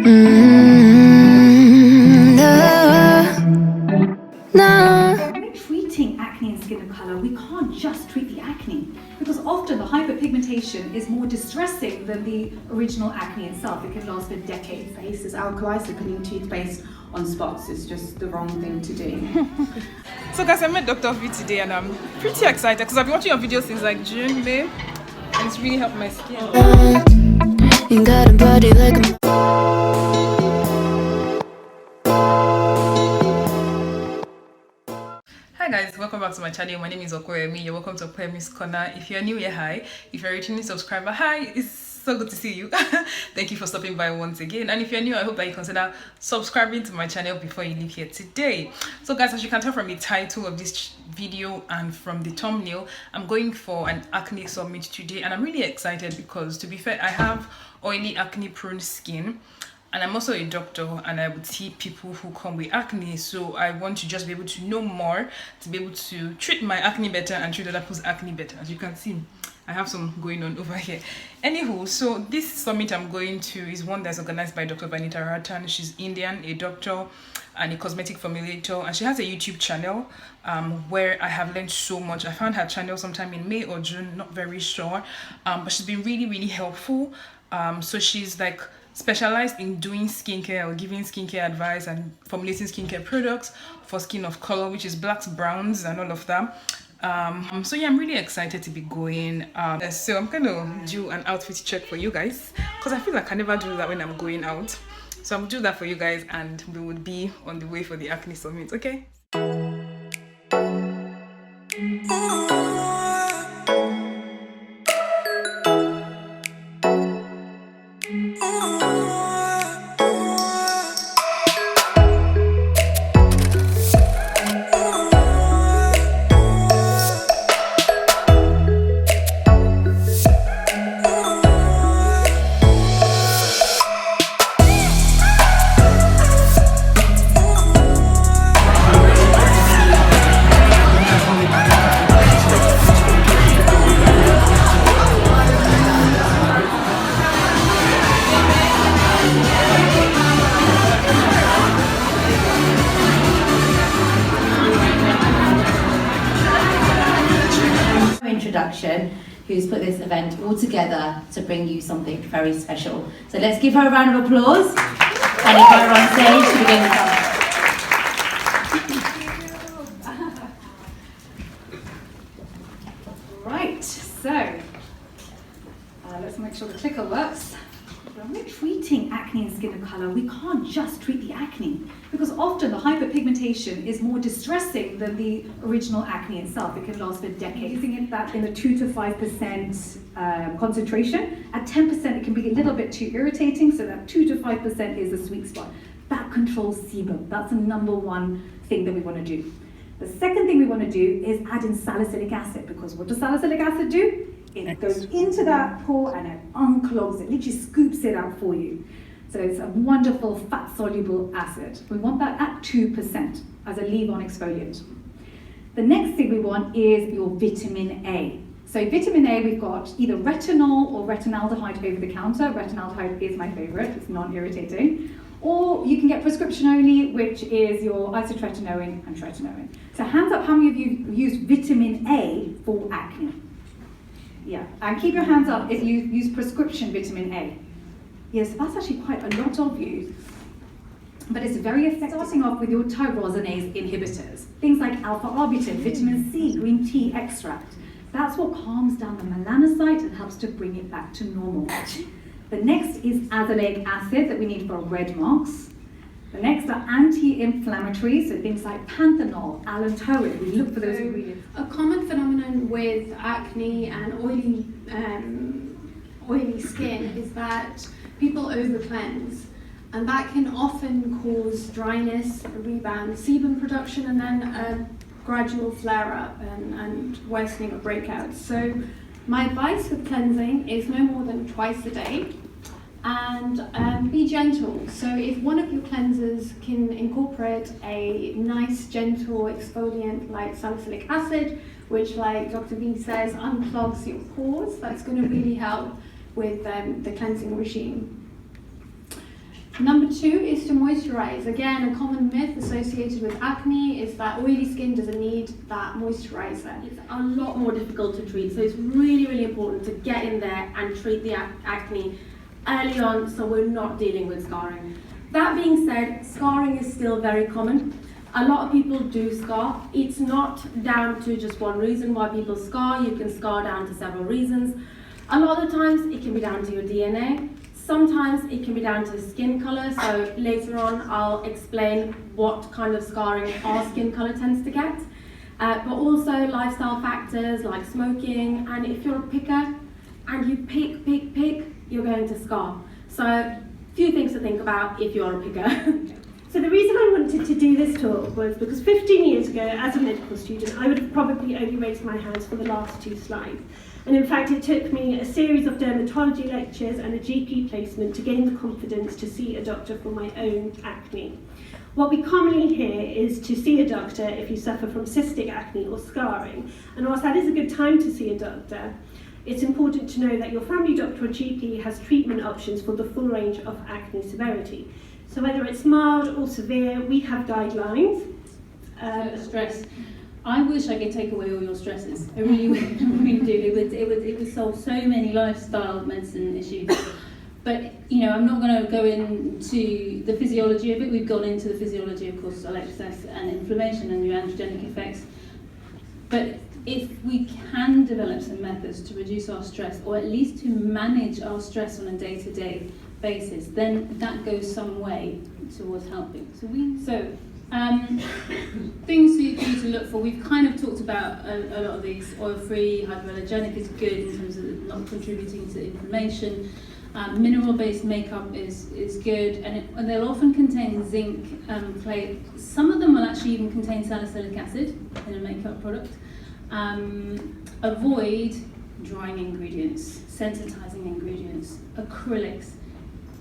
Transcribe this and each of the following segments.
When we're treating acne and skin color, we can't just treat the acne because often the hyperpigmentation is more distressing than the original acne itself. It can last for decades. Haze is alkali, so putting toothpaste on spots is just the wrong thing to do. So guys, I met Dr. V today and I'm pretty excited because I've been watching your videos since like June, May, and it's really helped my skin. You got a body like a... Hi guys, welcome back to my channel. My name is LiQWYD. You're welcome to Poemi's Corner. If you're new here, hi. If you're a returning subscriber, hi. It's so good to see you. Thank you for stopping by once again. And if you're new, I hope that you consider subscribing to my channel before you leave here today. So guys, as you can tell from the title of this video and from the thumbnail, I'm going for an acne summit today, and I'm really excited because, to be fair, I have oily acne prone skin. And I'm also a doctor and I would see people who come with acne, so I want to just be able to know more, to be able to treat my acne better and treat other people's acne better. As you can see, I have some going on over here. Anywho, so this summit I'm going to is one that's organized by Dr. Vanita Rattan. She's Indian, a doctor and a cosmetic formulator, and she has a YouTube channel where I have learned so much. I found her channel sometime in May or June, not very sure, but she's been really helpful. So she's like specialized in doing skincare or giving skincare advice and formulating skincare products for skin of color, which is blacks, browns, and all of that. So yeah, I'm really excited to be going. So I'm gonna do an outfit check for you guys because I feel like I never do that when I'm going out. So I'll do that for you guys, and we would be on the way for the Acne Summit. Okay. Who's put this event all together to bring you something very special. So let's give her a round of applause and invite her on stage to begin the Right, so let's make sure the clicker works. When we're treating acne and skin color, we can't just treat the acne because often the hyperpigmentation is more distressing than the original acne itself. It can last for decades. Using that in a 2 to 5% concentration. At 10%, it can be a little bit too irritating, so that 2 to 5% is the sweet spot. That controls sebum. That's the #1 thing that we want to do. The second thing we want to do is add in salicylic acid, because what does salicylic acid do? It goes into that pore and it unclogs it, literally scoops it out for you. So it's a wonderful fat-soluble acid. We want that at 2% as a leave-on exfoliant. The next thing we want is your vitamin A. So vitamin A, we've got either retinol or retinaldehyde over the counter. Retinaldehyde is my favorite, it's non-irritating. Or you can get prescription only, which is your isotretinoin and tretinoin. So hands up, how many of you used vitamin A for acne? Yeah, and keep your hands up if you use prescription vitamin A. Yes, that's actually quite a lot of you. But it's very effective. Starting off with your tyrosinase inhibitors. Things like alpha-arbutin, vitamin C, green tea extract. That's what calms down the melanocyte and helps to bring it back to normal. The next is azelaic acid that we need for red marks. The next are anti-inflammatories, so things like panthenol, allantoin. We look for those ingredients. A common phenomenon with acne and oily skin is that people over-cleanse, and that can often cause dryness, a rebound, sebum production, and then a gradual flare-up and worsening of breakouts. So my advice with cleansing is no more than twice a day. And be gentle. So if one of your cleansers can incorporate a nice gentle exfoliant like salicylic acid, which, like Dr. V says, unclogs your pores, that's going to really help with the cleansing regime. Number 2 is to moisturize. Again, a common myth associated with acne is that oily skin doesn't need that moisturizer. It's a lot more difficult to treat, so it's really, really important to get in there and treat the acne early on so we're not dealing with scarring. That being said, scarring is still very common. A lot of people do scar. It's not down to just one reason why people scar. You can scar down to several reasons. A lot of the times it can be down to your DNA. Sometimes it can be down to skin colour, so later on I'll explain what kind of scarring our skin colour tends to get. But also lifestyle factors like smoking, and if you're a picker and you pick, you're going to scar. So a few things to think about if you're a picker. So the reason I wanted to do this talk was because 15 years ago, as a medical student, I would have probably only raised my hands for the last 2 slides. And in fact, it took me a series of dermatology lectures and a GP placement to gain the confidence to see a doctor for my own acne. What we commonly hear is to see a doctor if you suffer from cystic acne or scarring. And whilst that is a good time to see a doctor, it's important to know that your family doctor or GP has treatment options for the full range of acne severity. So whether it's mild or severe, we have guidelines. Stress. I wish I could take away all your stresses. I really do. It would solve so many lifestyle medicine issues. But I'm not going to go into the physiology of it. We've gone into the physiology of cortisol excess and inflammation and your androgenic effects. But if we can develop some methods to reduce our stress, or at least to manage our stress on a day-to-day basis, then that goes some way towards helping. Things for you to look for. We've kind of talked about a lot of these. Oil-free, hypoallergenic is good in terms of not contributing to inflammation. Mineral-based makeup is good, and they'll often contain zinc, clay. Some of them will actually even contain salicylic acid in a makeup product. Avoid drying ingredients, sensitizing ingredients, acrylics,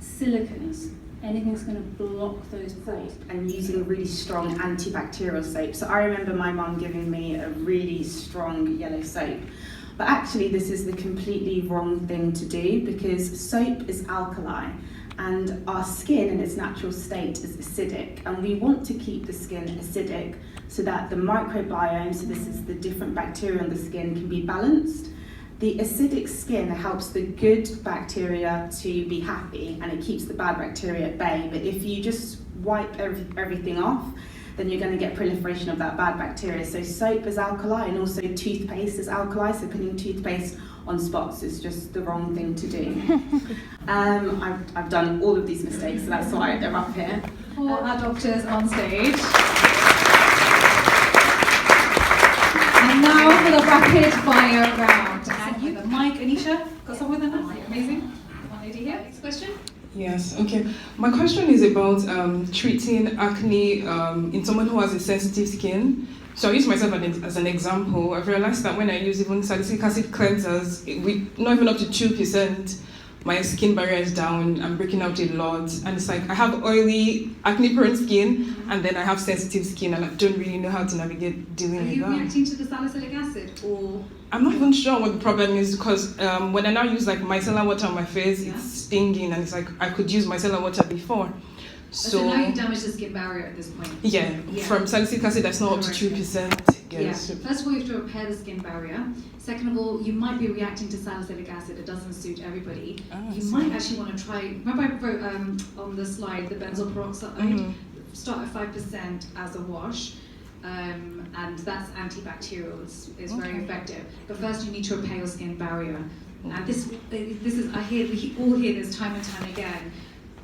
silicones. Anything's going to block those pores. And using a really strong antibacterial soap. So I remember my mum giving me a really strong yellow soap. But actually this is the completely wrong thing to do, because soap is alkali and our skin in its natural state is acidic, and we want to keep the skin acidic so that the microbiome, so this is the different bacteria on the skin, can be balanced. The acidic skin helps the good bacteria to be happy and it keeps the bad bacteria at bay. But if you just wipe everything off, then you're going to get proliferation of that bad bacteria. So soap is alkali, and also toothpaste is alkali, so putting toothpaste on spots is just the wrong thing to do. I've done all of these mistakes, so that's why they're up here. For our doctors on stage. And now for the rapid fire round. And you, the mic, Anisha, got someone with us? Amazing. One lady here. Next question. Yes, okay. My question is about treating acne in someone who has a sensitive skin. So I use myself as an example. I've realized that when I use even salicylic acid cleansers, with not even up to 2%, my skin barrier is down, I'm breaking out a lot. And it's like I have oily, acne-prone skin, and then I have sensitive skin, and I don't really know how to navigate dealing with that. Are you reacting to the salicylic acid, or? I'm not even sure what the problem is, because when I now use like micellar water on my face, it's stinging, and it's like I could use micellar water before. So now you've damaged the skin barrier at this point. Yeah. From salicylic acid, that's not up to 2%. Yeah. First of all, you have to repair the skin barrier. Second of all, you might be reacting to salicylic acid. It doesn't suit everybody. You might actually want to try. Remember, I wrote on the slide the benzoyl peroxide. Start at 5% as a wash. And that's antibacterial. It's very effective. But first, you need to repair your skin barrier. And this is we all hear this time and time again.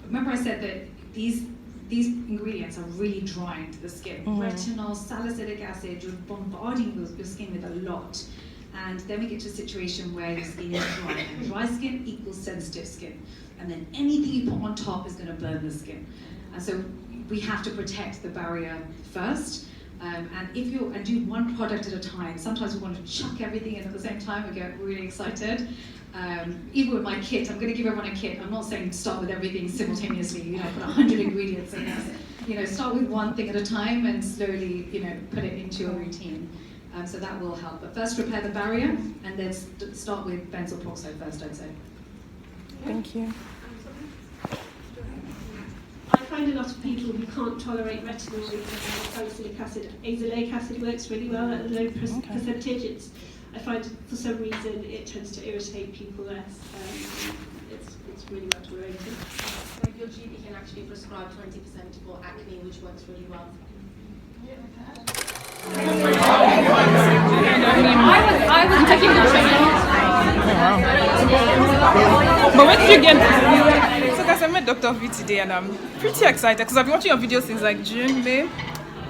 Remember, I said that these ingredients are really drying to the skin. Retinol, salicylic acid, you're bombarding your skin with a lot. And then we get to a situation where your skin is dry. And dry skin equals sensitive skin. And then anything you put on top is going to burn the skin. And so we have to protect the barrier first. And do one product at a time. Sometimes we want to chuck everything in at the same time and get really excited. Even with my kit, I'm going to give everyone a kit. I'm not saying start with everything simultaneously. Put 100 ingredients in this. Start with one thing at a time and slowly, put it into your routine. So that will help. But first, repair the barrier, and then start with benzoyl peroxide first, I'd say. Thank you. find a lot of people who can't tolerate retinol and salicylic acid. Azelaic acid works really well at a low percentage. I find for some reason it tends to irritate people less. It's really well tolerated. So your GP can actually prescribe 20% for acne, which works really well. I was taking the training. But when did you get? So guys, I met Dr. V today and I'm pretty excited because I've been watching your videos since like June, May.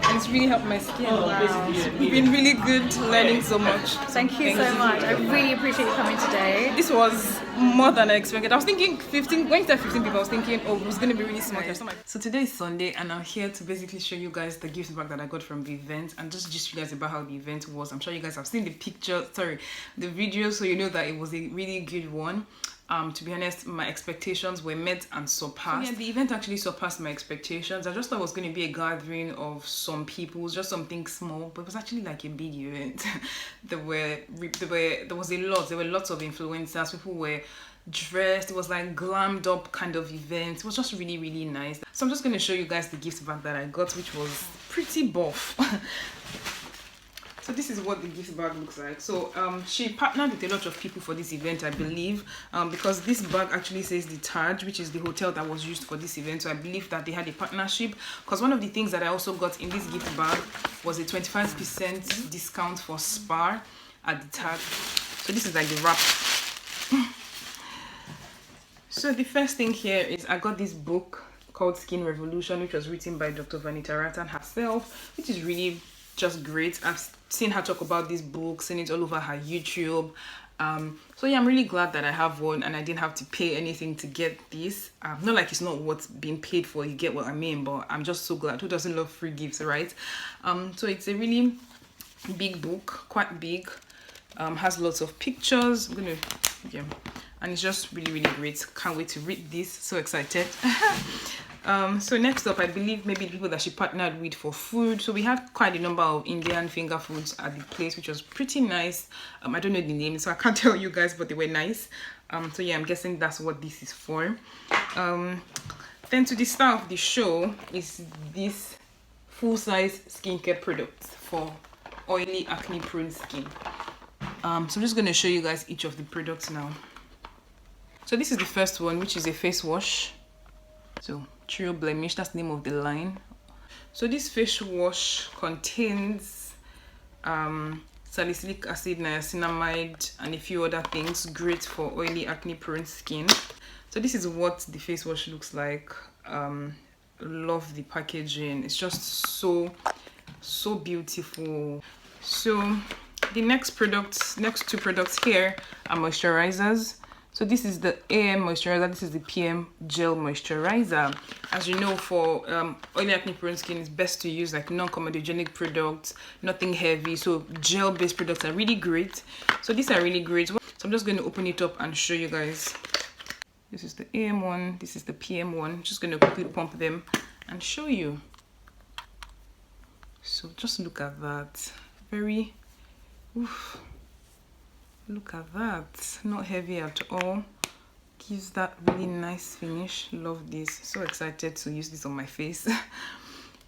And it's really helped my skin. Wow. It's been really good, learning so much. Thank you so much. I really appreciate you coming today. This was more than I expected. I was thinking 15, when you said 15 people, I was thinking, oh, it was going to be really small. So today is Sunday and I'm here to basically show you guys the gift bag that I got from the event and just you guys about how the event was. I'm sure you guys have seen the picture, the video, so you know that it was a really good one. To be honest, my expectations were met and surpassed. So yeah, the event actually surpassed my expectations. I just thought it was going to be a gathering of some people, just something small, but it was actually like a big event. There was a lot. There were lots of influencers. People were dressed. It was like glammed up kind of event. It was just really, really nice. So I'm just going to show you guys the gift bag that I got, which was pretty buff. So this is what the gift bag looks like. So she partnered with a lot of people for this event, I believe, because this bag actually says the Taj, which is the hotel that was used for this event. So I believe that they had a partnership, because one of the things that I also got in this gift bag was a 25% discount for spa at the Taj. So this is like the wrap. So the first thing here is I got this book called Skin Revolution, which was written by Dr. Vanita Rattan herself, which is really just great. I've seen her talk about this book, seen it all over her YouTube. So yeah, I'm really glad that I have one and I didn't have to pay anything to get this. Not like it's not what's being paid for, you get what I mean, but I'm just so glad. Who doesn't love free gifts, right? So it's a really big book, quite big, has lots of pictures. And it's just really, really great. Can't wait to read this, so excited. So next up, I believe maybe the people that she partnered with for food. So we had quite a number of Indian finger foods at the place, which was pretty nice. I don't know the name, so I can't tell you guys, but they were nice. So yeah, I'm guessing that's what this is for. Then to the star of the show is this full-size skincare product for oily acne prone skin. So I'm just going to show you guys each of the products now. So this is the first one, which is a face wash. So True Blemish, that's the name of the line. So this face wash contains salicylic acid, niacinamide, and a few other things. Great for oily acne prone skin. So this is what the face wash looks like. Love the packaging. It's just so beautiful. So the next two products here are moisturizers. So this is the AM moisturizer, this is the PM gel moisturizer. As you know, for oily acne prone skin, it's best to use like non-comedogenic products, nothing heavy. So gel based products are really great. So these are really great. So I'm just going to open it up and show you guys. This is the AM one, this is the PM one. I'm just going to quickly pump them and show you. So just look at that. Very, oof. Look at that, not heavy at all. Gives that really nice finish. Love this. So excited to use this on my face.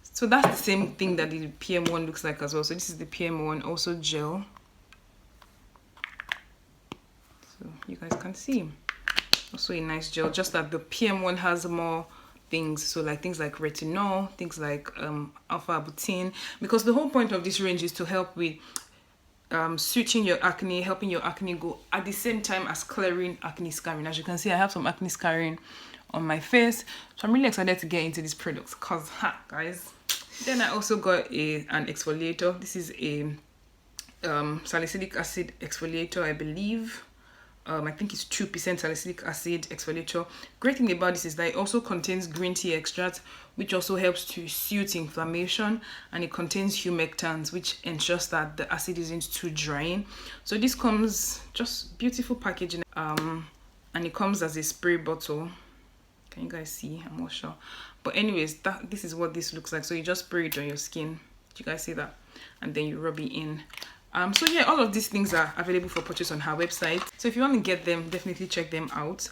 So that's the same thing that the PM one looks like as well. So this is the PM one, also gel. So you guys can see. Also a nice gel, just that the PM one has more things, so like things like retinol, things like alpha-arbutin, because the whole point of this range is to help with suiting your acne, helping your acne go at the same time as clearing acne scarring. As you can see, I have some acne scarring on my face, so I'm really excited to get into these products because guys. Then I also got an exfoliator. This is a salicylic acid exfoliator, I believe. I think it's 2% salicylic acid exfoliator. Great thing about this is that it also contains green tea extract, which also helps to soothe inflammation, and it contains humectants, which ensures that the acid isn't too drying. So this comes just beautiful packaging, and it comes as a spray bottle. Can you guys see? I'm not sure, but anyways, this is what this looks like. So you just spray it on your skin. Did you guys see that? And then you rub it in. So yeah, all of these things are available for purchase on her website. So if you want to get them, definitely check them out.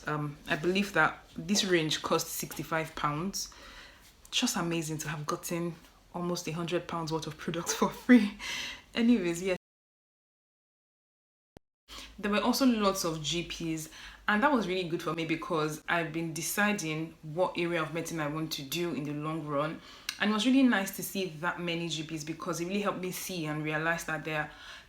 I believe that this range costs £65. just amazing to have gotten almost £100 worth of products for free. Anyways, yeah. There were also lots of GPs, and that was really good for me because I've been deciding what area of medicine I want to do in the long run. And it was really nice to see that many GPs because it really helped me see and realize that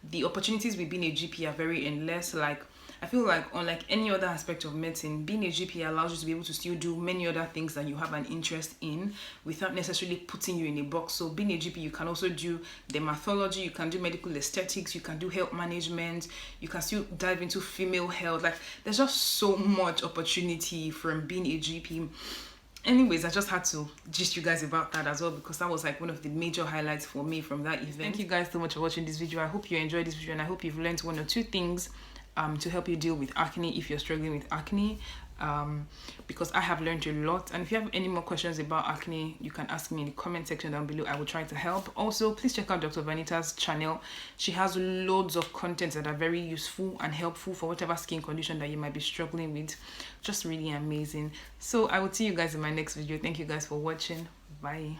the opportunities with being a GP are very endless. Like, I feel like unlike any other aspect of medicine, being a GP allows you to be able to still do many other things that you have an interest in without necessarily putting you in a box. So being a GP, you can also do dermatology, you can do medical aesthetics, you can do health management, you can still dive into female health. Like, there's just so much opportunity from being a GP. Anyways, I just had to gist you guys about that as well because that was like one of the major highlights for me from that event. Thank you guys so much for watching this video. I hope you enjoyed this video and I hope you've learned one or two things to help you deal with acne if you're struggling with acne, because I have learned a lot. And if you have any more questions about acne, you can ask me in the comment section down below. I will try to help. Also, please check out Dr. Vanita's channel. She has loads of content that are very useful and helpful for whatever skin condition that you might be struggling with. Just really amazing. So I will see you guys in my next video. Thank you guys for watching. Bye.